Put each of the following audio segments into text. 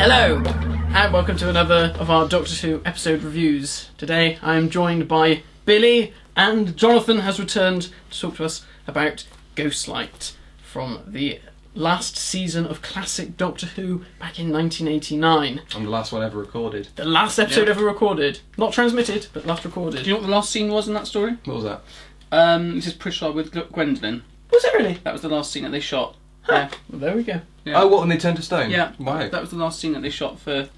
Hello, and welcome to another of our Doctor Who episode reviews. Today I am joined by Billy, and Jonathan has returned to talk to us about Ghostlight from the last season of classic Doctor Who back in 1989. And the last one ever recorded. The last episode ever recorded. Not transmitted, but last recorded. Do you know what the last scene was in that story? What was that? This is Pritchard with Gwendolyn. Was it really? That was the last scene that they shot. Huh. Yeah. Well, there we go. Yeah. Oh, what, when they turned to stone? Yeah. Wow. That was the last scene that they shot for...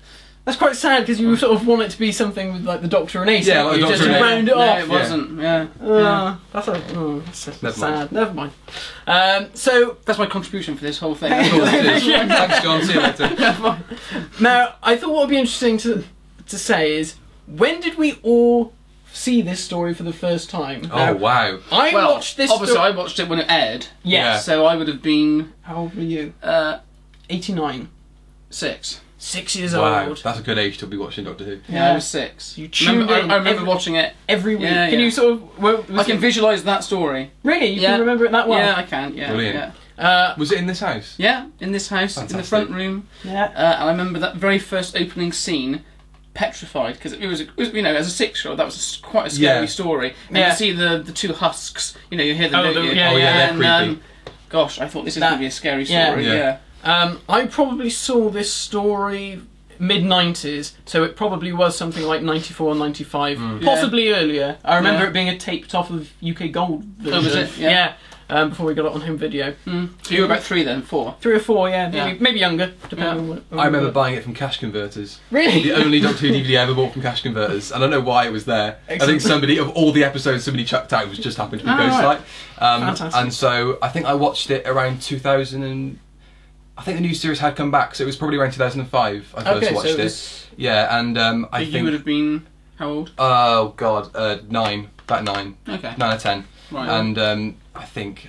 That's quite sad because you sort of want it to be something with like the Doctor and Ace. Yeah, like you the just Doctor and round it No, off. it wasn't. Yeah. That's Never sad. mind. Never mind. So That's my contribution for this whole thing. Thanks, John. See you later. now, I thought what would be interesting to say is, when did we all see this story for the first time? Oh, Now, wow. I Well, watched this. obviously I watched it when it aired. Yes. So I would have been... How old were you? 89. 6. 6 years Wow, old. that's a good age to be watching Doctor Who. Yeah, I was 6. You tuned in I remember watching it. every week. Yeah, Can yeah. you sort of? I can visualise that story. Really? You Yeah. can remember it that well? Yeah, I can. Yeah. Brilliant. Yeah. Was it in this house? Yeah, in this house, in the Fantastic. front room. Yeah. And I remember that very first opening scene, petrified, because it was, you know, as a 6-year-old, that was quite a scary Yeah. story. And Yeah. you see the two husks, you know, you hear them, Oh, don't you? yeah, Oh, yeah, And, they're creepy. gosh, I thought this is That- going to be a scary yeah. story. Yeah. Yeah. I probably saw this story mid-90s, so it probably was something like 94 or 95, possibly earlier. I remember Yeah. it being a taped off of UK Gold version. Oh, was it? Yeah. Before we got it on home video. So you were about 3 then, 4? 3 or 4, yeah. Yeah. Maybe younger, depending on what... I remember buying it from Cash Converters. Really? The only Doctor Who DVD I ever bought from Cash Converters. I don't know why it was there. I Excellent. think somebody, of all the episodes somebody chucked out, it was just happened to be Oh, Ghostlight. right. Fantastic. And so I think I watched it around 2000 and... I think the new series had come back, so it was probably around 2005 I first Okay, watched so it it. was... Yeah, and I You think... would have been, how old? Oh god, 9, about 9, Okay. 9 or 10, Right. and I think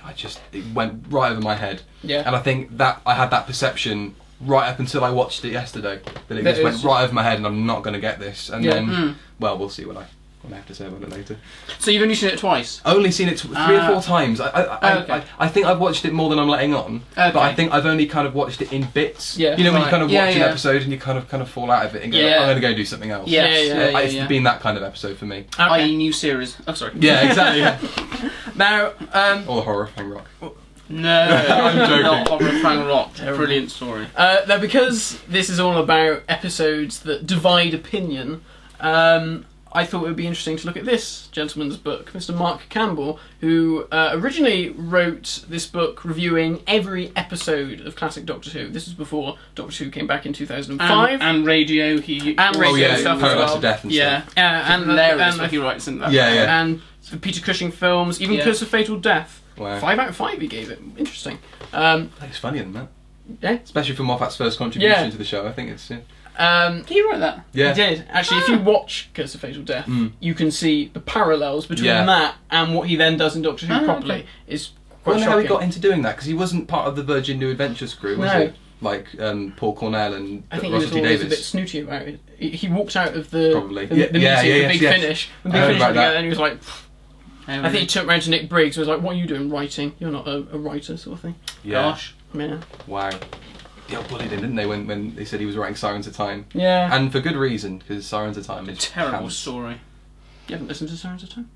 it went right over my head. Yeah. And I think that I had that perception right up until I watched it yesterday, that it That just it went was- right over my head, and I'm not going to get this. And Yeah. then, well, we'll see what I have to say about it later. So you've only seen it twice? Only seen it 3 or 4 times. I think I've watched it more than I'm letting on, but I think I've only kind of watched it in bits. Yeah, you know when you right. kind of watch Yeah, an yeah. episode and you kind of fall out of it and go, Yeah. I'm going to go do something else. Yes. Yeah, It's been that kind of episode for me. Okay. I.e. new series. Oh, sorry. Yeah, exactly. Yeah. Now, Or horror fan rock. No, I'm joking. not Horror Fan Rock. Brilliant story. now, because this is all about episodes that divide opinion, I thought it would be interesting to look at this gentleman's book, Mr. Mark Campbell, who originally wrote this book reviewing every episode of classic Doctor Who. This was before Doctor Who came back in 2005. And radio, And radio Oh yeah, stuff as Paradise well. of Death and yeah. stuff. and Hilarious and, what he writes in that. Yeah, yeah. and the Peter Cushing films, even Yeah. Curse of Fatal Death. Wow. 5 out of 5 he gave it. Interesting. I think it's funnier than that. Yeah. Especially for Moffat's first contribution Yeah. to the show. I think it's Did he write that? yeah. He did. Actually, if you watch Curse of Fatal Death, you can see the parallels between Yeah. that and what he then does in Doctor Who Oh, properly. okay. Is I quite wonder how shocking. he got into doing that, because he wasn't part of the Virgin New Adventures crew, was No. he? Like Paul Cornell and I think he Russell was T always Davies. a bit snooty about it. He walked out of the Probably. the, Yeah, the yeah, meeting, yeah, the Big yes. Finish, when I Big heard Finish about together, that. and he was like, I think he took round to Nick Briggs, who was like, "What are you doing writing? You're not a writer," sort of thing. Yeah. Gosh. Yeah. Wow. They all bullied him, didn't they, when they said he was writing Sirens of Time? Yeah. And for good reason, because Sirens of Time is Terrible pants. story. You haven't listened to Sirens of Time?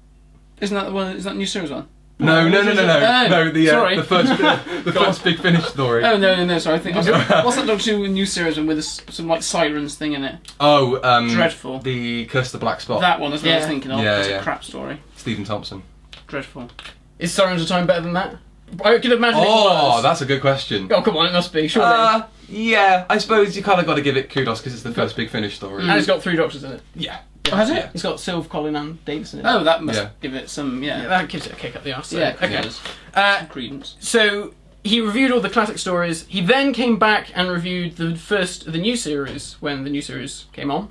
Isn't that the one? Is that the new series one? No, no, no, no, no. Oh, No, sorry. the first Big Finish story. Oh no! Sorry, I think what's that Doctor Who new series one with some like sirens thing in it? Oh, Dreadful. The Curse of the Black Spot. That one is what I was Yeah. thinking of. Yeah, It's yeah. a crap story. Stephen Thompson. Dreadful. Is Sirens of Time better than that? I could imagine it was. Oh, that's a good question. Oh, come on, it must be, surely. Yeah, I suppose you kind of got to give it kudos because it's the first Big Finish story. And it's got 3 Doctors in it. Yeah. Oh, has it? Yeah. It's got Sylve, Colin and Davison in it. Oh, that must Yeah. give it some. Yeah, Yeah. that gives it a kick up the arse. Yeah. Okay. It Uh, some credence. So he reviewed all the classic stories. He then came back and reviewed the first of the new series when the new series came on.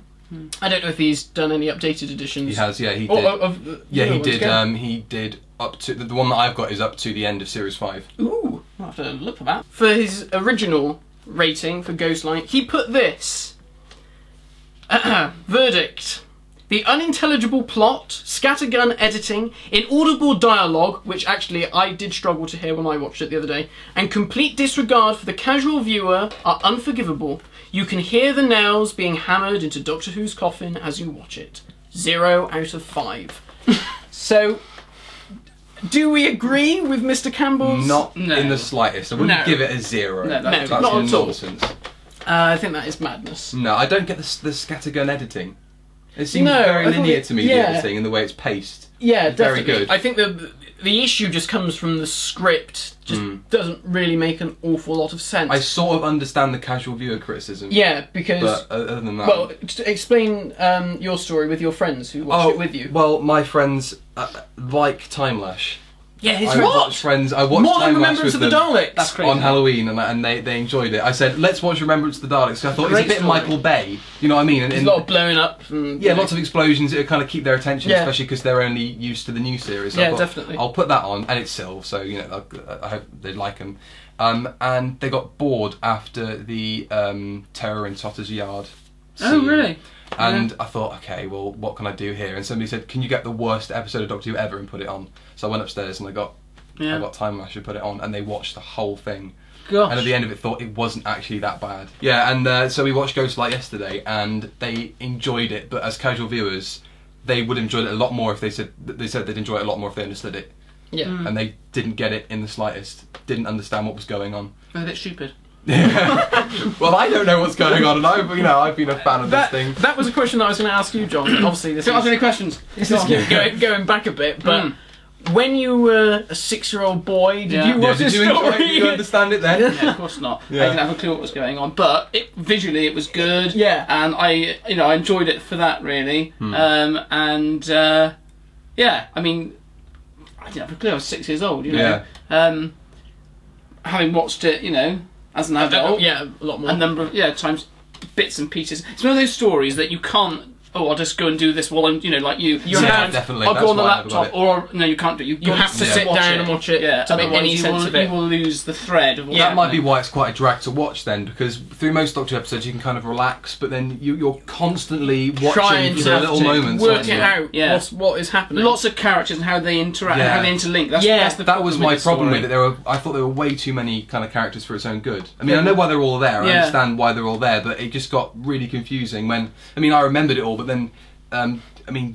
I don't know if he's done any updated editions. He has, yeah, he Or did. of the Yeah, newer he ones did. again. He did up to the one that I've got is up to the end of series 5. Ooh, I'll have to look for that. For his original rating for Ghostlight, he put this. Verdict. The unintelligible plot, scattergun editing, inaudible dialogue, which actually I did struggle to hear when I watched it the other day, and complete disregard for the casual viewer are unforgivable. You can hear the nails being hammered into Doctor Who's coffin as you watch it. 0 out of 5. So, do we agree with Mr. Campbell's? Not in the slightest. I wouldn't give it a 0. No, that's not at all. nonsense. I think that is madness. No, I don't get the scattergun editing. It seems very linear to me, the editing and the way it's paced. Yeah, it's definitely. Very good. I think the issue just comes from the script. Just doesn't really make an awful lot of sense. I sort of understand the casual viewer criticism. Yeah, because... But other than that... Well, explain your story with your friends who watched it with you. Well, my friends like Time Lash. Yeah, I watched More than Time Lash Remembrance with of the them Daleks. That's crazy. on Halloween, and they enjoyed it. I said, let's watch Remembrance of the Daleks. I thought it's a bit story. Michael Bay. You know what I mean? There's a lot of blowing up. And, lots of explosions. It kind of keep their attention, especially because they're only used to the new series. So yeah, definitely. I'll put that on, and it's Syl, so I hope they like them. And they got bored after the Terror in Sotter's Yard scene. Oh, really? And I thought, okay, well, what can I do here? And somebody said, can you get the worst episode of Doctor Who ever and put it on? So I went upstairs and I got Time Lash to put it on, and they watched the whole thing. Gosh. And at the end of it, thought it wasn't actually that bad. Yeah, and so we watched Ghostlight yesterday, and they enjoyed it. But as casual viewers, they would have enjoyed it a lot more if they said they'd enjoy it a lot more if they understood it. Yeah. And they didn't get it in the slightest. Didn't understand what was going on. They're a bit stupid. Well, I don't know what's going on, and I've been a fan of this thing. That was a question that I was going to ask you, John. Obviously, this Don't ask any questions. This is going back a bit, but when you were a 6-year-old boy, did you watch this story? Enjoy it? Did you understand it then? Yeah, of course not. I didn't have a clue what was going on, but visually it was good. Yeah, and I enjoyed it for that really. I mean, I didn't have a clue. I was 6 years old. Having watched it, as an adult, a lot more. A number of times, bits and pieces. It's one of those stories that you can't. Oh, I'll just go and do this while I'm, like you. Definitely. I'll That's go on the why I never got laptop, or no, you can't do. You have to sit down and watch it to make any sense of it. You will lose the thread of that might be why it's quite a drag to watch then, because through most Doctor Who episodes you can kind of relax, but then you're constantly watching for the little moments. Work it out. Yeah. What is happening. Lots of characters and how they interact, and how they interlink. That was my problem with it. I thought there were way too many kind of characters for its own good. I mean, I know why they're all there. I understand why they're all there, but it just got really confusing when. I mean, I remembered it all, but then.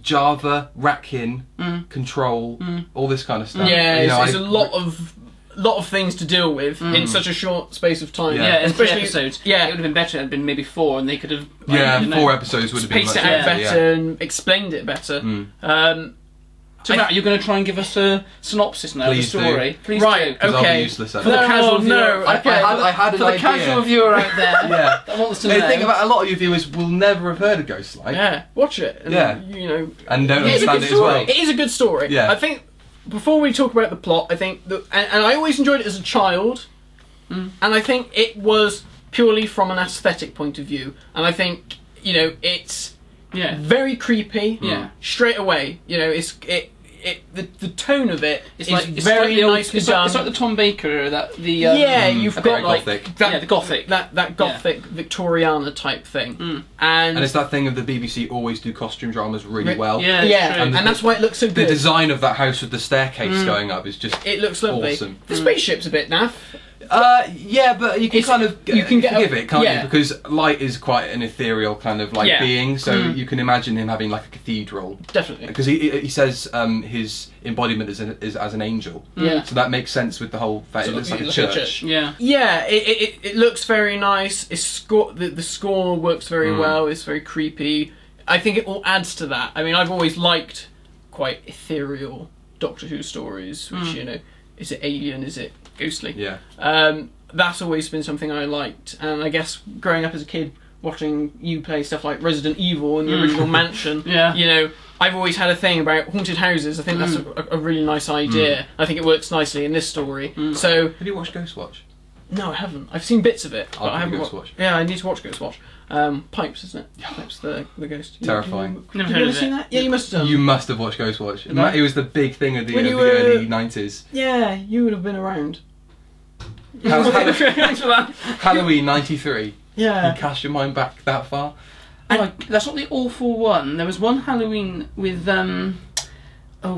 Java, Ratkin, Control, all this kind of stuff. Yeah, it's a lot of things to deal with in such a short space of time. Yeah, especially episodes. Yeah, it would have been better. It had been maybe 4, and they could have. 4 episodes would have been paced it out better and explained it better. So Matt, you're going to try and give us a synopsis now of the story. Please right, do. Okay. I'll be useless for the casual viewer. I had an idea. Casual viewer out there. I want us to know. The thing about a lot of you viewers will never have heard of Ghostlight. Yeah, watch it. And, and don't understand it as well. It is a good story. Yeah. I think before we talk about the plot, I think and I always enjoyed it as a child, and I think it was purely from an aesthetic point of view, and I think it's very creepy. Yeah, straight away. The tone of it is very nicely done. It's like the Tom Baker, you've got gothic. The gothic, that gothic Victoriana type thing, and it's that thing of the BBC always do costume dramas really well. And that's why it looks so good. The design of that house with the staircase going up is just looks lovely. Awesome. The spaceship's a bit naff. But you can forgive it, can't you? Because Light is quite an ethereal kind of being, so you can imagine him having like a cathedral. Definitely. Because he says his embodiment is as an angel. Yeah. So that makes sense with the whole fact it looks like a church. Yeah. Yeah, it looks very nice. The score works very well. It's very creepy. I think it all adds to that. I mean, I've always liked quite ethereal Doctor Who stories, which is it alien? Is it ghostly? Yeah. That's always been something I liked, and I guess growing up as a kid, watching you play stuff like Resident Evil and the original Mansion, I've always had a thing about haunted houses. I think that's a really nice idea. I think it works nicely in this story. So, have you watched Ghostwatch? No, I haven't. I've seen bits of it, but I haven't Ghostwatch. Yeah, I need to watch Ghostwatch. Pipes, isn't it? Pipes, the ghost. Terrifying. Have you ever seen that? Yeah, you must have done. You must have watched Ghostwatch. It was the big thing of the early 90s. Yeah, you would have been around. Halloween '93. Yeah. You cast your mind back that far. That's not the awful one. There was one Halloween with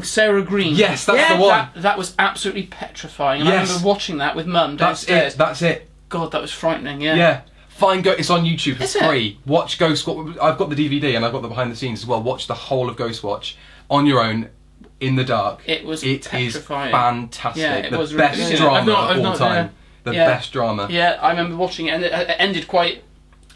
Sarah Green. Yes, that's the one. That was absolutely petrifying. And I remember watching that with Mum downstairs. That's it. God, that was frightening. Yeah. Yeah. It's on YouTube. It's free. Watch Ghostwatch. I've got the DVD and I've got the behind the scenes as well. Watch the whole of Ghostwatch on your own in the dark. It is fantastic. Yeah, it was the best really drama of all time. The best drama. Yeah, I remember watching it, and it ended quite.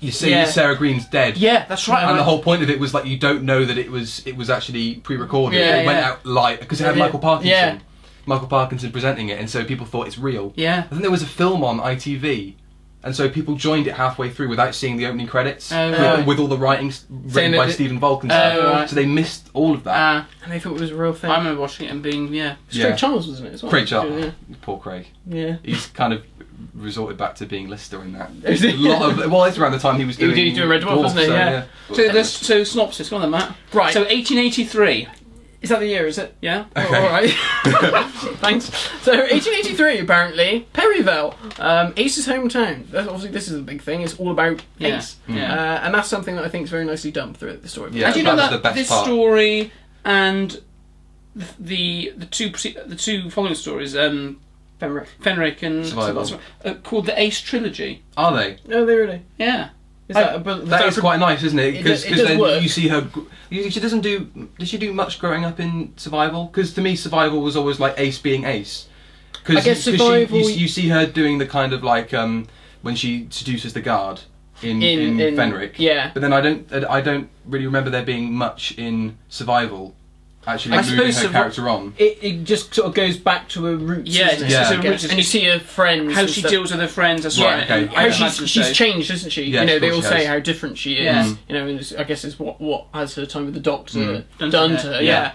You see, Sarah Green's dead. Yeah, that's right. And the whole point of it was like you don't know that it was actually pre-recorded. It went out live because it had Michael Parkinson. Yeah. Michael Parkinson presenting it, and so people thought it's real. Yeah. I think there was a film on ITV. And so people joined it halfway through without seeing the opening credits, with all the writings written by Stephen Volk and stuff. Right. So they missed all of that. And they thought it was a real thing. I remember watching it and being, Craig Charles, wasn't it, as well? Craig Charles. Poor Craig. Yeah. He's kind of resorted back to being Lister in that. It's around the time he was doing... He was doing Red Dwarf, wasn't he? Yeah. So synopsis, go on then, Matt. Right. So 1883. Is that the year, is it? Yeah. Okay. All right. Thanks. So 1883, apparently, Perryville, Ace's hometown. Obviously, this is a big thing. It's all about Ace. Yeah. And that's something that I think is very nicely done throughout the story. Yeah, and do you know that was that the best this part. story and the two following stories, Fenric and Survival, are called the Ace trilogy. Are they? No, they really. Yeah. That is quite nice, isn't it? Because then work. you see her. She doesn't do. Did she do much growing up in Survival? Because to me, Survival was always like Ace being Ace. I guess Survival. You see her doing the kind of like when she seduces the guard in Fenric. Yeah. But then I don't really remember there being much in Survival. Actually, moving her character on. It just sort of goes back to her roots. Yeah, and you see her friends. How she deals with her friends as well. Right, okay. How she's changed, isn't she? Yeah, they all say how different she is. Yeah. And I guess it's what has her time with the Doctor done to her. Yeah.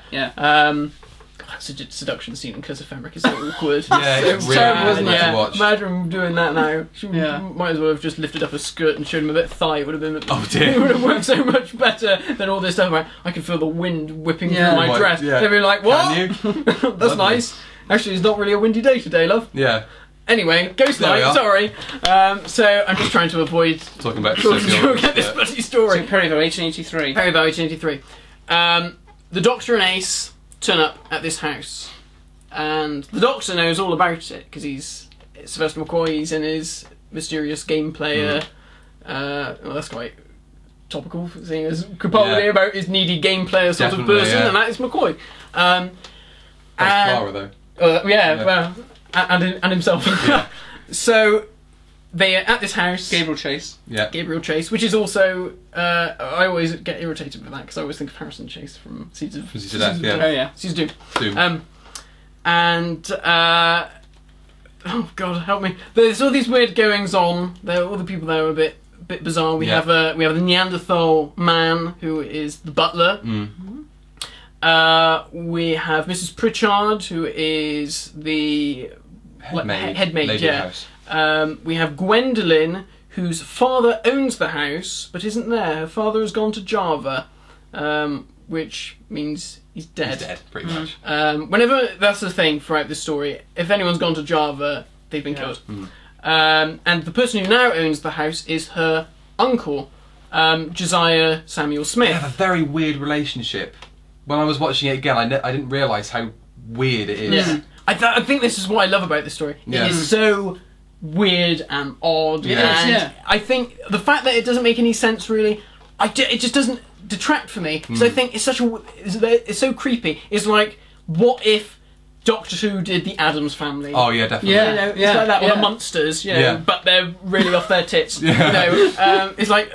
That's a seduction scene in Curse of Fenric is so awkward. Yeah, it's really terrible, isn't it? to watch. Imagine him doing that now. She might as well have just lifted up her skirt and showed him a bit of thigh. It would have been. Oh dear. It would have worked so much better than all this stuff about I can feel the wind whipping through my dress. Yeah. They'd be like, what? Can you? That's nice. Actually, it's not really a windy day today, love. Yeah. Anyway, Ghost Light, sorry. So I'm just trying to avoid talking about this bloody story. So Perryville, 1883. Perryville, 1883. The Doctor and Ace turn up at this house. And the Doctor knows all about it because he's Sylvester McCoy. He's in his mysterious game player. Well, that's quite topical, seeing as Capaldi about his needy game player sort of person, and that is McCoy. That's Clara though. Well, and himself. Yeah. So they are at this house. Gabriel Chase. Yeah. Gabriel Chase, which is also I always get irritated with that because I always think of Harrison Chase from Seeds of Death. Yeah. Oh yeah. Seeds of Doom. Doom. And oh god, help me! There's all these weird goings on. All the people there are a bit bizarre. We have the Neanderthal man who is the butler. We have Mrs. Pritchard who is the head maid. House. We have Gwendolyn whose father owns the house but isn't there. Her father has gone to Java, which means he's dead. He's dead, pretty much. Whenever that's the thing throughout this story, if anyone's gone to Java, they've been killed. And the person who now owns the house is her uncle, Josiah Samuel Smith. They have a very weird relationship. When I was watching it again, I didn't realise how weird it is. Yeah. I think this is what I love about this story. Yeah. It is so weird and odd. Yeah. I think the fact that it doesn't make any sense really, it just doesn't detract for me. So I think it's so creepy. It's like, what if Doctor Who did the Addams Family? Oh yeah, definitely. It's like that, or the Munsters, but they're really off their tits. It's like,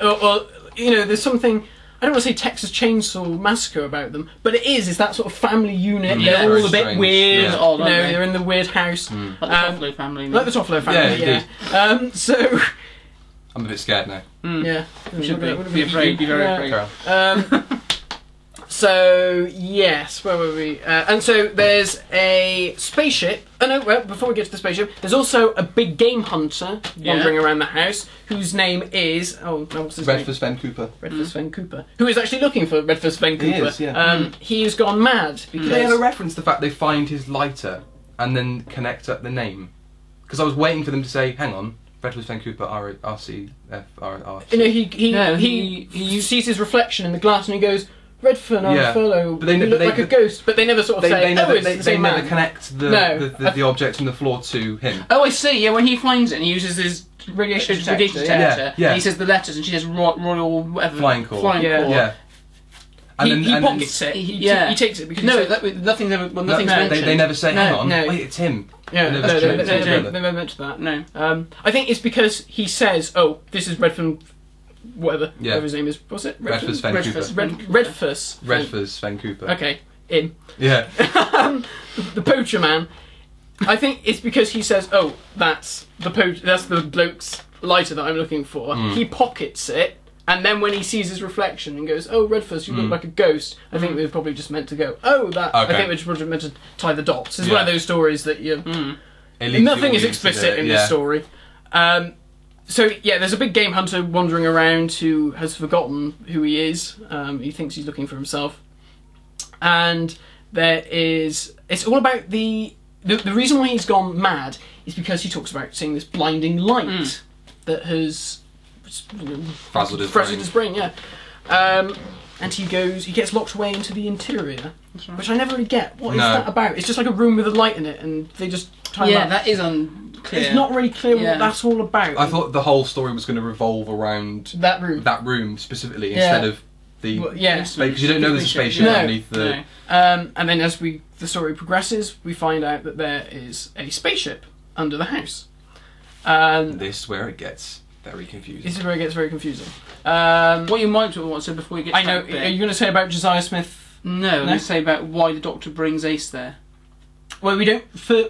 there's something. I don't want to say Texas Chainsaw Massacre about them, but it is that sort of family unit. They're all a bit strange. weird. Odd, they're in the weird house. Like the Toffolo family. Like the Toffolo family, So I'm a bit scared now. yeah, Should be afraid. Be very afraid. So yes, where were we? And so there's a spaceship. Oh no! Well, before we get to the spaceship, there's also a big game hunter wandering around the house, whose name is what's his name? Redford Sven Cooper. Redford Sven Cooper, who is actually looking for Redford Sven Cooper. He is, yeah. He's gone mad because They ever reference the fact they find his lighter and then connect up the name? Because I was waiting for them to say, "Hang on, Redford Vancouver RCFR. You know, he sees his reflection in the glass and he goes, Redfern, our fellow, but they you look like a ghost, but they never sort of say, they never connect the object in the floor to him. Oh, I see, yeah, when he finds it and he uses his radiation detector, and he says the letters and she says Royal whatever. Flying Corps. Yeah. And he pockets it, he takes it because nothing's mentioned. They never say, hang on, wait, it's him. Yeah, they never mention that. No. I think it's because he says, oh, this is Redfern, whatever his name is. What's it? Redfus Vancouver. Redfus Vancouver. Okay, him. Yeah. The poacher man. I think it's because he says, oh, that's the bloke's lighter that I'm looking for. He pockets it. And then when he sees his reflection and goes, oh, Redfus, you look like a ghost, I think they're probably just meant to go, oh, that. Okay. I think they're just probably meant to tie the dots. It's one of those stories that you. Nothing is explicit in this story. So, yeah, there's a big game hunter wandering around who has forgotten who he is. He thinks he's looking for himself. And it's all about the reason why he's gone mad is because he talks about seeing this blinding light that has frazzled his brain, and he gets locked away into the interior, which I never really get. What is that about? It's just like a room with a light in it, and they just time up. That is unclear. It's not really clear what that's all about. I thought the whole story was going to revolve around that room specifically instead of the because you don't know there's a spaceship underneath the. And then as the story progresses, we find out that there is a spaceship under the house. This is where it gets very confusing. This is where it gets very confusing. What you might want to say before you get. I know. Are you going to say about Josiah Smith? No, I'm going to say about why the Doctor brings Ace there. Well, we don't.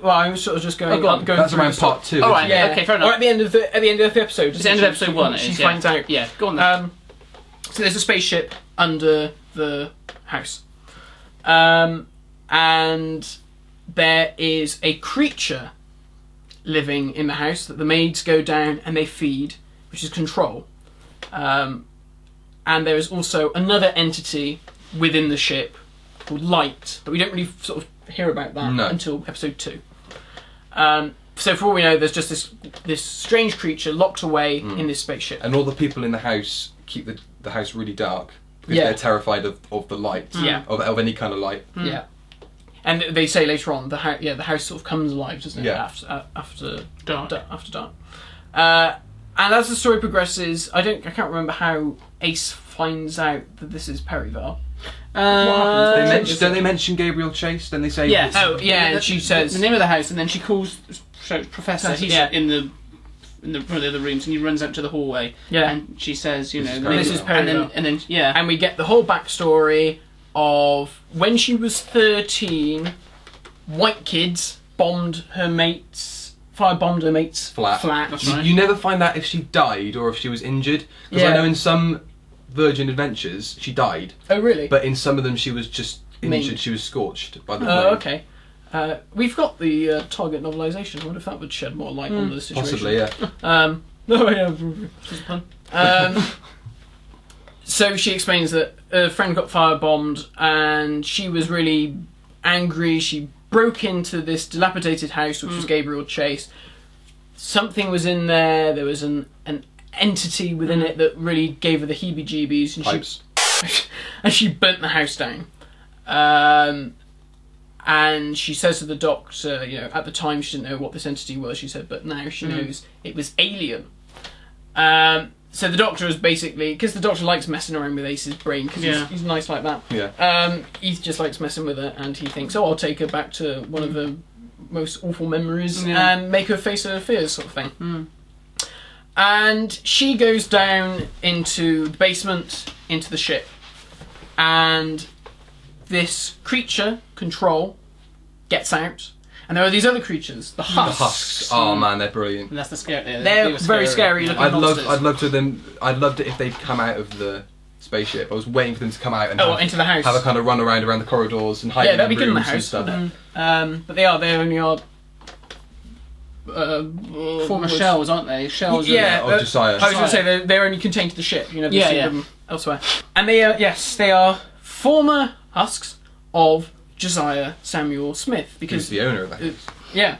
I was sort of just going. That's around part 2. All right. Yeah. Okay. Fair enough. Or at the end of the episode. It's the end of episode 1. She finds out. Yeah. Go on then. So there's a spaceship under the house, and there is a creature living in the house that the maids go down and they feed, which is Control. And there is also another entity within the ship called Light, but we don't really sort of hear about that until episode 2. So for all we know, there's just this strange creature locked away in this spaceship. And all the people in the house keep the house really dark because they're terrified of the light, of any kind of light. Yeah. And they say later on, the house sort of comes alive, doesn't it? After dark. And as the story progresses, I can't remember how Ace finds out that this is Perivale. What happens? Don't they mention Gabriel Chase? Then they say, and she says the name of the house, and then she calls Professor. He's in one of the other rooms, and he runs out to the hallway. Yeah, and she says, this is Perivale. And then and we get the whole backstory of when she was 13, white kids firebombed her mate's flat. That's right. You never find out if she died or if she was injured. Because I know in some Virgin Adventures she died. Oh really? But in some of them she was just injured. She was scorched by the flame. Oh okay. We've got the Target novelisation. I wonder if that would shed more light on the situation. Possibly, yeah. Just a pun. So she explains that a friend got firebombed and she was really angry. She broke into this dilapidated house, which was Gabriel Chase. Something was in there. There was an entity within it that really gave her the heebie-jeebies. And she burnt the house down. And she says to the doctor, at the time she didn't know what this entity was, she said, but now she knows it was alien. So the doctor is basically, because the doctor likes messing around with Ace's brain, because he's nice like that. Yeah. He just likes messing with her, and he thinks, I'll take her back to one of the most awful memories and make her face her fears, sort of thing. And she goes down into the basement, into the ship, and this creature, Control, gets out. And there are these other creatures, the husks. The husks. Oh man, they're brilliant. And that's the scary. They're very scary looking monsters. I'd loved it if they'd come out of the spaceship. I was waiting for them to come out and into the house. Have a kind of run around the corridors and hide in that'd be good in the house. And stuff. But they only are former shells, aren't they? Shells. Of Josiah. I was going to say they're only contained to the ship. You never see them elsewhere. And they are former husks of Josiah Samuel Smith, because who's the owner of the house.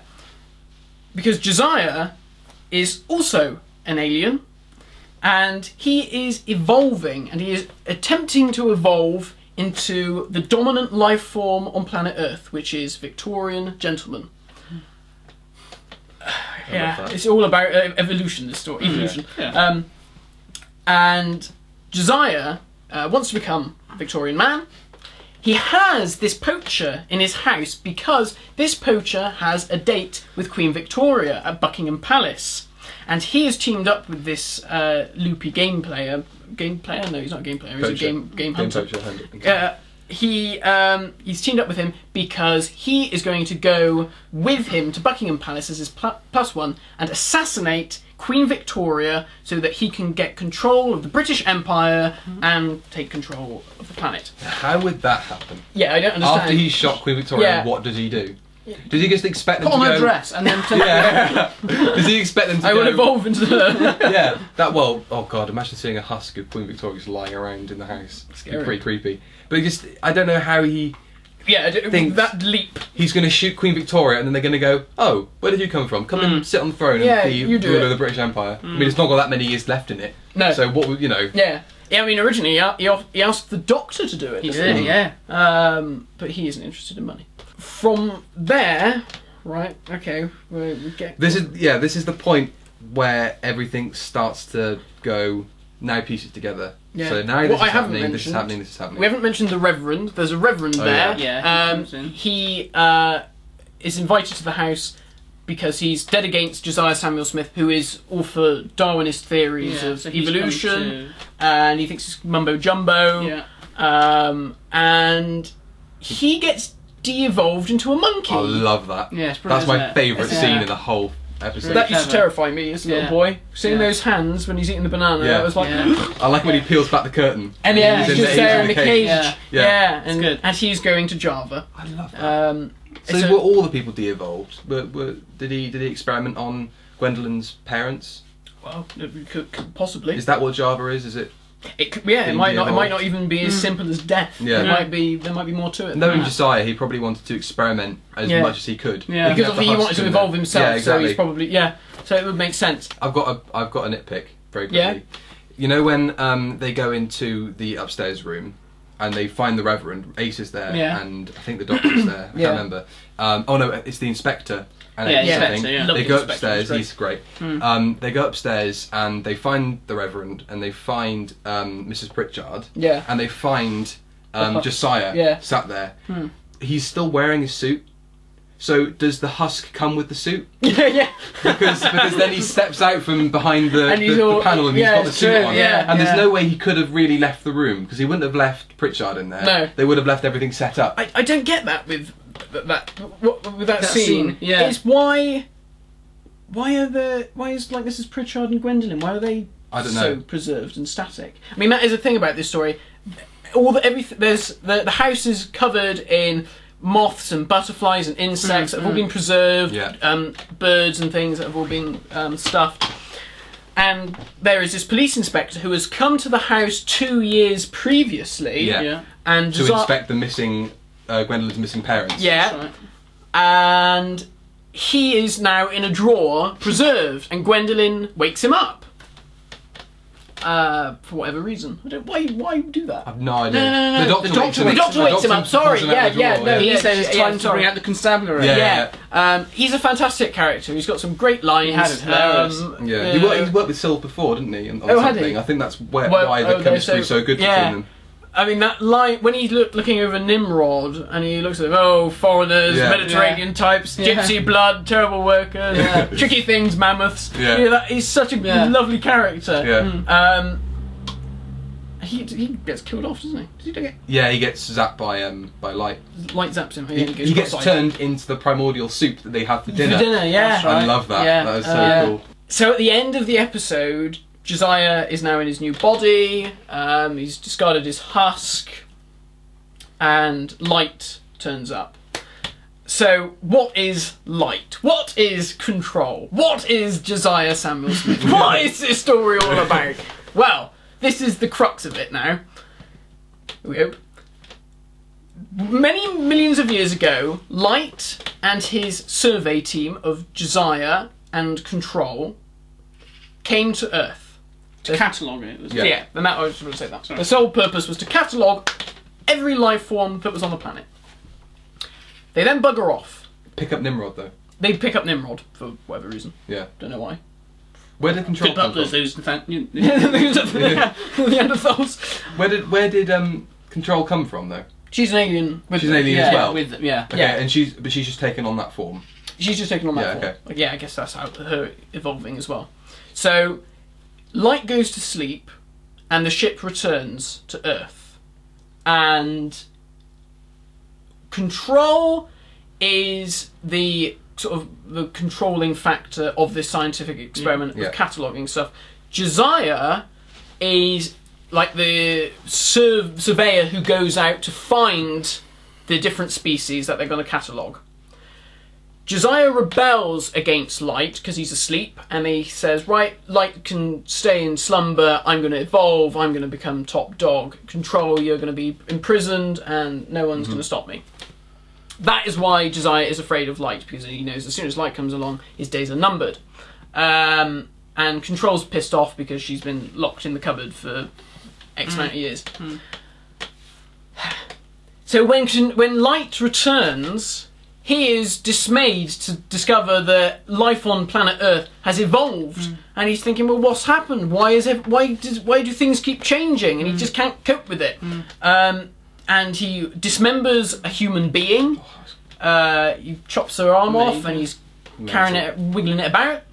Because Josiah is also an alien, and he is evolving, and he is attempting to evolve into the dominant life form on planet Earth, which is Victorian gentleman. Yeah, it's all about evolution, this story. Evolution. Yeah. And Josiah wants to become a Victorian man. He has this poacher in his house because this poacher has a date with Queen Victoria at Buckingham Palace. And he is teamed up with this loopy game player. Game player? No, he's not a game player. He's a game hunter. He's teamed up with him because he is going to go with him to Buckingham Palace as his plus one and assassinate Queen Victoria so that he can get control of the British Empire and take control of the planet. How would that happen? Yeah, I don't understand. After he shot Queen Victoria, what does he do? Does he just expect them to go... Put on a dress and then... Does he expect them to I will evolve into the... Yeah, that... Well, oh God, imagine seeing a husk of Queen Victoria just lying around in the house. Scary. Pretty creepy. But he just... I don't know how he... Yeah, that leap. He's going to shoot Queen Victoria and then they're going to go, oh, where did you come from? Come and sit on the throne and be ruler of the British Empire. I mean, it's not got that many years left in it. No. So what would, you know... Yeah. Yeah, I mean, originally he asked the Doctor to do it. He did, yeah. But he isn't interested in money. From there... Right, okay, we get... This is the point where everything starts to go, now piece it together. Yeah. So now this is happening, this is happening, this is happening. We haven't mentioned the Reverend. There's a Reverend there. Yeah. He is invited to the house because he's dead against Josiah Samuel Smith, who is all for Darwinist theories of evolution, and he thinks it's mumbo jumbo. Yeah. And he gets de-evolved into a monkey. I love that. Yeah, that's my favourite scene in the whole episode. That used to terrify me as a little boy. Seeing those hands when he's eating the banana, I was like... I like when he peels back the curtain. And he's just there in the cage. Yeah. It's good. And he's going to Java. I love that. So were all the people de-evolved? Did he experiment on Gwendolyn's parents? Well, could possibly. Is that what Java is? Is it? It might not even be as simple as death. Yeah. There might be more to it. Knowing Josiah, he probably wanted to experiment as much as he could. Yeah. Because obviously he wanted to evolve himself, exactly. So he's probably so it would make sense. I've got a nitpick very quickly. Yeah. You know when they go into the upstairs room and they find the Reverend, Ace is there, and I think the Doctor's there. I can't remember. Oh no, it's the Inspector. And they go upstairs. He's great. They go upstairs and they find the Reverend and they find Mrs. Pritchard. Yeah. And they find Josiah sat there. He's still wearing his suit. So does the husk come with the suit? Yeah. Because then he steps out from behind the panel and he's got the suit on. Yeah. And there's no way he could have really left the room because he wouldn't have left Pritchard in there. No. They would have left everything set up. I don't get that with that scene. Yeah. It's why is like Mrs. Pritchard and Gwendolyn? Why are they so preserved and static? I mean, that is the thing about this story. The house is covered in moths and butterflies and insects that have all been preserved. Yeah. Birds and things that have all been stuffed. And there is this police inspector who has come to the house 2 years previously. And to inspect the missing. Gwendolyn's missing parents. Yeah. Right. And he is now in a drawer, preserved, and Gwendolyn wakes him up. For whatever reason. Why do that? I've no idea. No. The doctor wakes him up. Sorry, he says it's time to bring out the constabulary. He's a fantastic character. He's got some great lines. He worked with Syl before, didn't he? On something. I think that's why the chemistry's so good between them. I mean, that line, when he's looking over Nimrod, and he looks at them, foreigners, Mediterranean types, gypsy blood, terrible workers, tricky things, mammoths. He's such a lovely character. Yeah. He gets killed off, doesn't he? Does he get... Yeah, he gets zapped by light. Light zaps him. He gets turned into the primordial soup that they have for dinner. For dinner, yeah. I love that. Yeah. That is so cool. So at the end of the episode, Josiah is now in his new body, he's discarded his husk, and Light turns up. So, what is Light? What is Control? What is Josiah Samuel Smith? What is this story all about? Well, this is the crux of it now. We hope. Many millions of years ago, Light and his survey team of Josiah and Control came to Earth to catalogue it. Yeah, and that I was going to say that. Sorry. The sole purpose was to catalogue every life form that was on the planet. They then bugger off. Pick up Nimrod, though. They pick up Nimrod for whatever reason. Yeah. Don't know why. Where did Control come from? The Neanderthals. Where did Control come from, though? She's an alien. She's an alien as well. Okay, and she's just taken on that form. She's just taken on that form. Okay. Yeah, I guess that's how her evolving as well. So, Light goes to sleep, and the ship returns to Earth, and Control is the sort of the controlling factor of this scientific experiment of cataloguing stuff. Josiah is like the surveyor who goes out to find the different species that they're going to catalogue. Josiah rebels against Light because he's asleep, and he says, right, Light can stay in slumber, I'm going to evolve, I'm going to become top dog. Control, you're going to be imprisoned, and no one's going to stop me. That is why Josiah is afraid of Light, because he knows as soon as Light comes along, his days are numbered. And Control's pissed off because she's been locked in the cupboard for X amount of years. So when Light returns, he is dismayed to discover that life on planet Earth has evolved, and he's thinking, well, what's happened? Why do things keep changing? And he just can't cope with it. And he dismembers a human being. He chops her arm off, and he's carrying it, wiggling it about.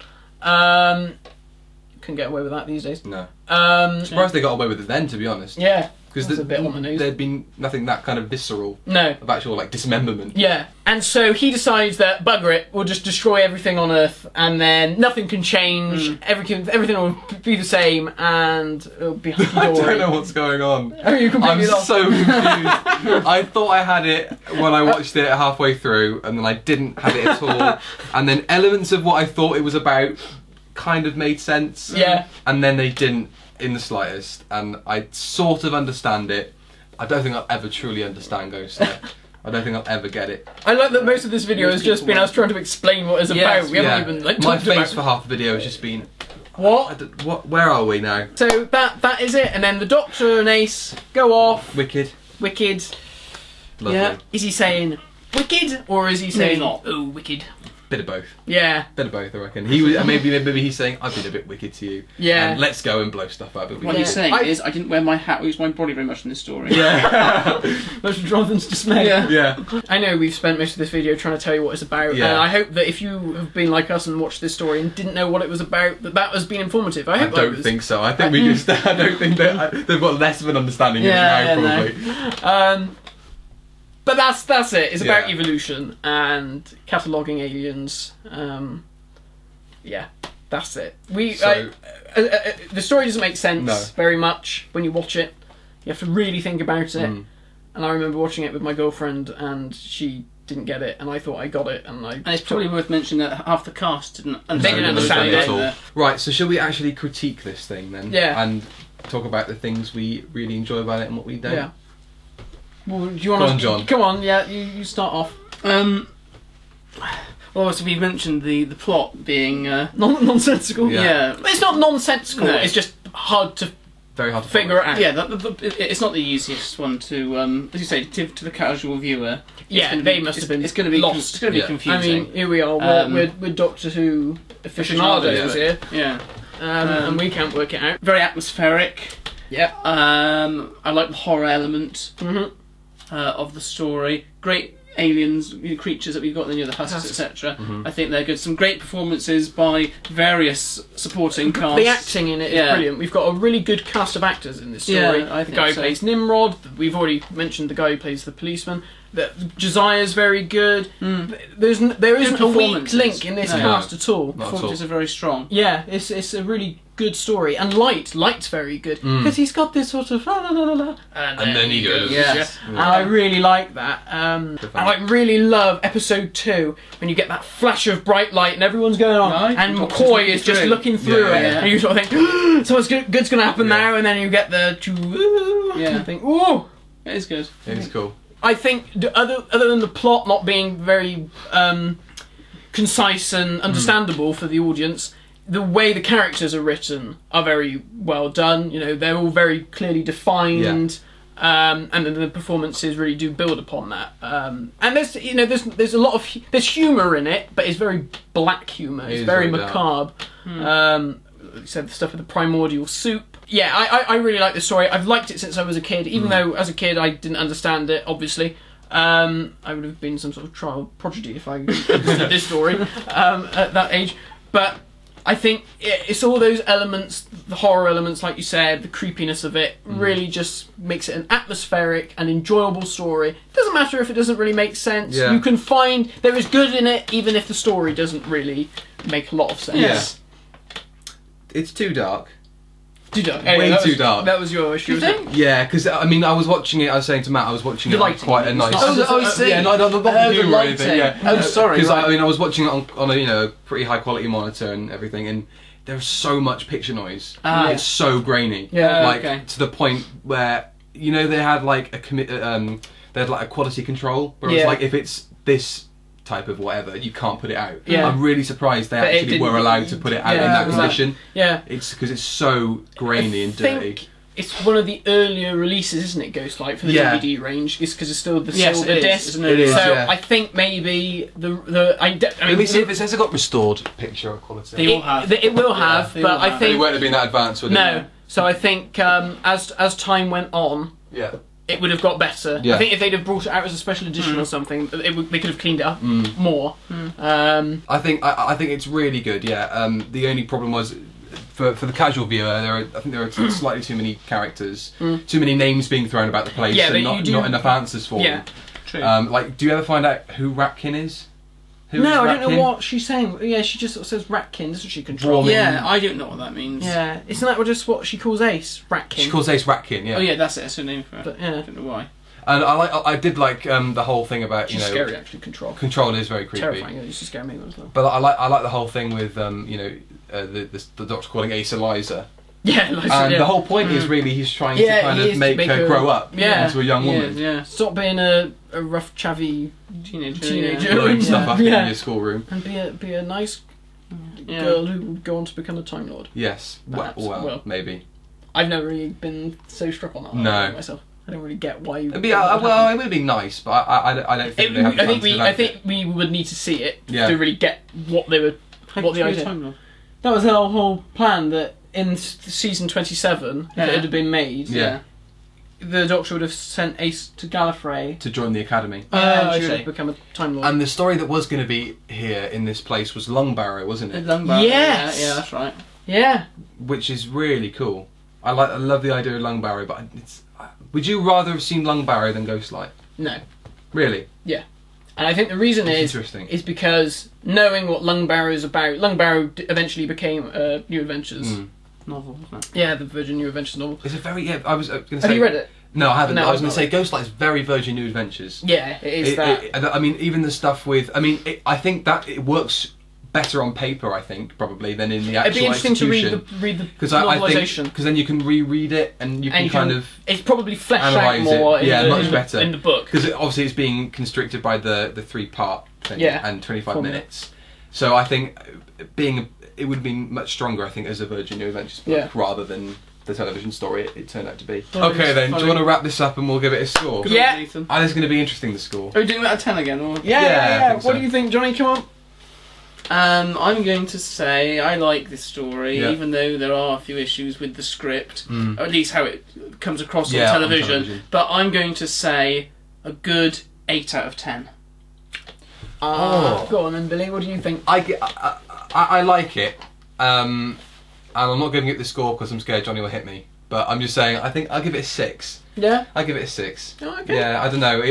Couldn't get away with that these days. No. Surprised they got away with it then, to be honest. Yeah. Because there'd been nothing that kind of visceral of actual like dismemberment. Yeah, and so he decides that bugger it, we'll just destroy everything on Earth, and then nothing can change. Everything will be the same, and it'll be hunky-dory. I don't know what's going on. Are you completely lost? So confused. I thought I had it when I watched it halfway through, and then I didn't have it at all. And then elements of what I thought it was about kind of made sense. Yeah. And then they didn't in the slightest, and I sort of understand it. I don't think I'll ever truly understand Ghost. I don't think I'll ever get it. I like that most of this video has just been us trying to explain what it's about. We haven't even my face for half the video has just been what? Where are we now? So that is it, and then the Doctor and Ace go off. Wicked. Lovely. Yeah. Is he saying wicked, or is he saying oh wicked? Bit of both. Yeah. Bit of both, I reckon. He was maybe he's saying I've been a bit wicked to you. Yeah. And let's go and blow stuff up. What he's saying is I didn't wear my hat or use my body very much in this story. Yeah. Much to Jonathan's dismay. Yeah. I know we've spent most of this video trying to tell you what it's about, and I hope that if you have been like us and watched this story and didn't know what it was about, that has been informative. I don't think so. I think we just. I don't think they've got less of an understanding of it now, probably. But that's it. It's about evolution and cataloguing aliens. That's it. The story doesn't make sense very much when you watch it. You have to really think about it. And I remember watching it with my girlfriend, and she didn't get it, and I thought I got it, and it's probably worth mentioning that half the cast didn't understand it at all. Right. So shall we actually critique this thing then? Yeah. And talk about the things we really enjoy about it and what we don't. Yeah. Well, do you want Go on, John. Come on, you start off. Well, so we've mentioned the plot being nonsensical. Yeah. It's not nonsensical. No. It's just very hard to figure out. Yeah, it's not the easiest one to, as you say, to the casual viewer. They must have been. It's going to be lost. It's going to be confusing. I mean, here we are. We're Doctor Who aficionados here. Yeah. And we can't work it out. Very atmospheric. Yeah. I like the horror element. Of the story. Great aliens, creatures that we've got, the husks, etc. I think they're good. Some great performances by various supporting cast. The acting in it is brilliant. We've got a really good cast of actors in this story. Yeah, the guy who plays Nimrod. We've already mentioned the guy who plays the policeman. Josiah's very good. There isn't a weak link in this cast at all. Performances are very strong. Yeah, it's a really good story. And Light's very good because he's got this sort of and then he goes. Yes. And I really like that. And I really love episode 2 when you get that flash of bright light and everyone's going on, and McCoy is just looking through it, and you sort of think, something good's going to happen now, and then you get the and you think, ooh, it is good. It is cool. I think other than the plot not being very concise and understandable for the audience, the way the characters are written are very well done. You know, they're all very clearly defined. And then the performances really do build upon that. And there's a lot of there's humour in it, but it's very black humour. It's very macabre. Like I said, the stuff with the primordial soup. Yeah, I really like this story. I've liked it since I was a kid, even though as a kid I didn't understand it. Obviously, I would have been some sort of child prodigy if I understood this story at that age. But I think it's all those elements, the horror elements, like you said, the creepiness of it, really just makes it an atmospheric and enjoyable story. It doesn't matter if it doesn't really make sense. Yeah. You can find there is good in it, even if the story doesn't really make a lot of sense. Yeah. It's too dark. Too dark. Way too dark. That was your issue, wasn't it? Yeah, because I mean, I was watching it. I was saying to Matt, I was watching it on quite a nice. I see. Yeah, not the humour or anything. Yeah. Oh, sorry. Because I was watching it on a pretty high quality monitor and everything, and there's so much picture noise. It's so grainy. Yeah. To the point where they had like they had like a quality control, where it's like if it's this type of whatever, you can't put it out. Yeah. I'm really surprised they actually were allowed to put it out in that condition. Yeah. It's because it's so grainy and dirty. It's one of the earlier releases, isn't it, Ghostlight, for the DVD range? It's because it's still the silver disc. It is, so I think maybe let me see if it says it got restored picture quality. They will have. It will have, but I think it won't have been that advanced, would it? No. So I think as time went on, it would have got better. Yeah. I think if they'd have brought it out as a special edition or something, they could have cleaned it up more. I think it's really good. Yeah. The only problem was for the casual viewer, I think there are slightly too many characters, too many names being thrown about the place, and not enough answers for them. True. Like, do you ever find out who Ratkin is? No, I don't know what she's saying. Yeah, she just sort of says Ratkin, doesn't she? Control. Yeah, I don't know what that means. Yeah, isn't that just what she calls Ace? Ratkin. She calls Ace Ratkin. Yeah. Oh yeah, that's it. That's her name for it. But, yeah. I don't know why. And I did like the whole thing about She's scary actually. Control. Control is very creepy. Terrifying. It used to scare me as well. But I like the whole thing with the Doctor calling Ace Eliza. Yeah, Eliza, and the whole point is really he's trying to kind of make her grow up into a young woman. Yeah. Stop being a rough, chavvy teenager blowing stuff up in your schoolroom, and be a nice girl who will go on to become a Time Lord. Yes, well, maybe. I've never really been so struck on that. No, myself. I don't really get why you. It would be nice, but I don't think they have. I think we would need to see it to really get what they were. What the idea. That was our whole plan. That in season 27, if it had been made, the Doctor would have sent Ace to Gallifrey to join the Academy. She would have become a Time Lord. And the story that was going to be here in this place was Longbarrow, wasn't it? Longbarrow. Yes. Yeah, that's right. Yeah. Which is really cool. I love the idea of Longbarrow, but would you rather have seen Longbarrow than Ghostlight? No. Really? Yeah. And I think the reason is because knowing what Longbarrow is about, Longbarrow eventually became New Adventures novel, wasn't it? Yeah, the Virgin New Adventures novel. It's a very I was going to say. Have you read it? No, I haven't. No, I was going to say Ghostlight is very Virgin New Adventures. Yeah, it is that. I mean, even the stuff with. I mean, I think that it works better on paper, I think, probably, than in the actual execution. It'd be interesting to read the novelisation. Because then you can reread it and you can kind of... It's probably fleshed out more better. in the book. Because obviously it's being constricted by the 3-part thing and 25 minutes. So I think it would have been much stronger, I think, as a Virgin New Adventures book rather than the television story it turned out to be. Okay then, do you want to wrap this up and we'll give it a score? Yeah. I think it's going to be interesting, the score. Are we doing that at 10 again? Or? Yeah. What do you think, Johnny? Come on. I'm going to say I like this story, even though there are a few issues with the script, or at least how it comes across on television. But I'm going to say a good 8 out of 10. Go on then, Billy. What do you think? I like it, and I'm not giving it the score because I'm scared Johnny will hit me. But I'm just saying, I think I'll give it a 6. Yeah? I'll give it a 6. Oh, okay. Yeah, I don't know.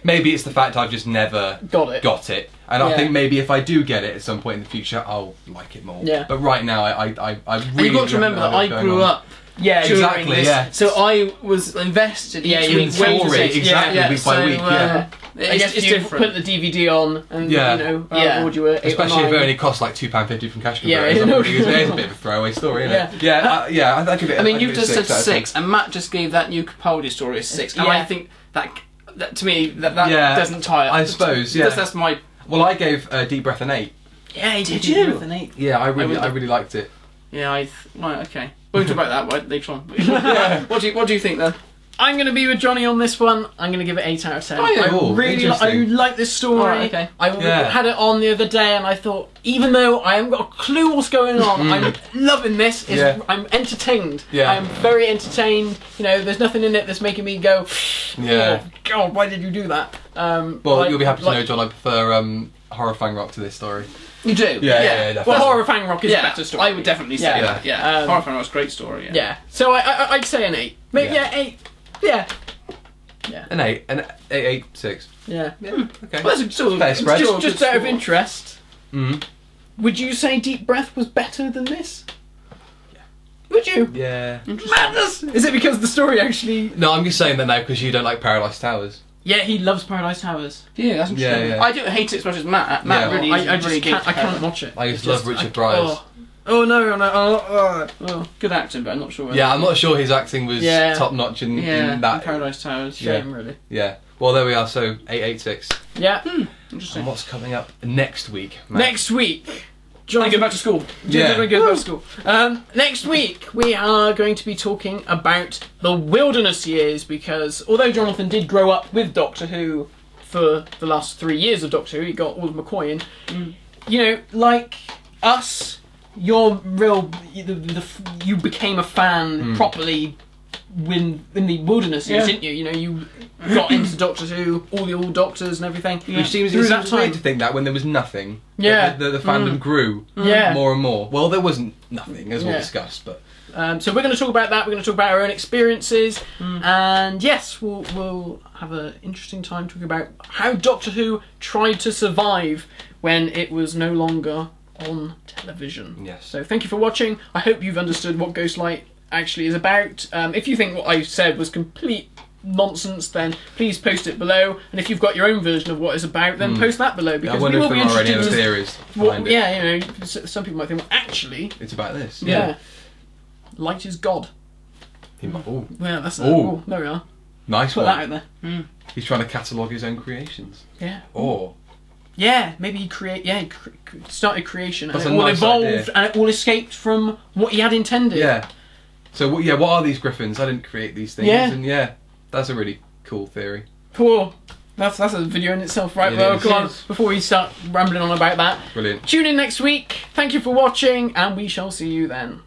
Maybe it's the fact I've just never got it. And I think maybe if I do get it at some point in the future, I'll like it more. Yeah. But right now, I really... And you've got to remember that I grew up. Yeah, exactly. Yeah. So I was invested each week. Week by week. Yeah. I guess it's different. Put the DVD on and you were 8 especially if it only costs like £2.50 from cash converters. It's a bit of a throwaway story, isn't it? I give it. I mean, you've just said 6, and Matt just gave that new Capaldi story a 6, and I think that to me that doesn't tie up. I suppose. Yeah. That's my. Well, I gave Deep Breath an 8. Yeah, he Did gave you? Griff an 8. Yeah, I wouldn't really liked it. Yeah, right, okay. We'll talk about that later on. Yeah. What do you think then? I'm going to be with Johnny on this one. I'm going to give it 8 out of 10. Oh, yeah. I really I like this story. Alright, okay. I had it on the other day and I thought, even though I haven't got a clue what's going on, I'm loving this. I'm entertained. Yeah. I'm very entertained. You know, there's nothing in it that's making me go, yeah. Oh, God, why did you do that? Well, you'll be happy to know, John, I prefer Horror Fang Rock to this story. You do? Yeah, definitely. Well, Horror Fang Rock is a better story. I would definitely say that. Yeah. Horror Fang Rock's a great story. Yeah. So I'd say an 8. Maybe 8. Yeah. Yeah. An 8. An 8.6. Yeah. Okay. Well, that's a fair spread. Just out of interest, Mm. would you say Deep Breath was better than this? Yeah. Would you? Yeah. Madness! Is it because the story actually... No, I'm just saying that now because you don't like Paradise Towers. Yeah, he loves Paradise Towers. Yeah, that's interesting. Yeah. I don't hate it as much as Matt. Matt really is I just really can't, I can't watch it. I just love Richard Bryars. Oh no. Oh. good acting, but I'm not sure. Yeah, I'm not sure his acting was top notch in that. Paradise Towers. Shame, really. Yeah. Well, there we are. So 8.86. Yeah. Interesting. And what's coming up next week, Matt? Next week. I go back to school. Jonathan goes back to school. Next week we are going to be talking about the wilderness years, because although Jonathan did grow up with Doctor Who for the last 3 years of Doctor Who, he got all of McCoy in. You know, like us, you became a fan properly in the wilderness years, didn't you? You know, you got into Doctor Who, all the old Doctors and everything. Which seems through that weird time to think that when there was nothing, Yeah. the fandom grew more and more. Well, there wasn't nothing, as we'll discuss, but... So we're going to talk about that. We're going to talk about our own experiences, and yes, we'll have an interesting time talking about how Doctor Who tried to survive when it was no longer on television. Yes. So thank you for watching. I hope you've understood what Ghostlight actually is about. If you think what I said was complete nonsense, then please post it below. And if you've got your own version of what it's about, then post that below, because I wonder we will if be there are any interested other in theories behind it. Yeah, you know, some people might think, well, actually, It's about this. yeah, light is God. Oh, Yeah, that's Ooh. there we are. nice Put one. that out there. He's trying to catalogue his own creations. Yeah. Or... Yeah, maybe he started creation, and That's it a all nice evolved, idea. and it all escaped from what he had intended. Yeah. So, what are these griffins? I didn't create these things. Yeah. And that's a really cool theory. Cool. That's a video in itself, right? It Well, is. go on, before we start rambling on about that. Brilliant. Tune in next week. Thank you for watching, and we shall see you then.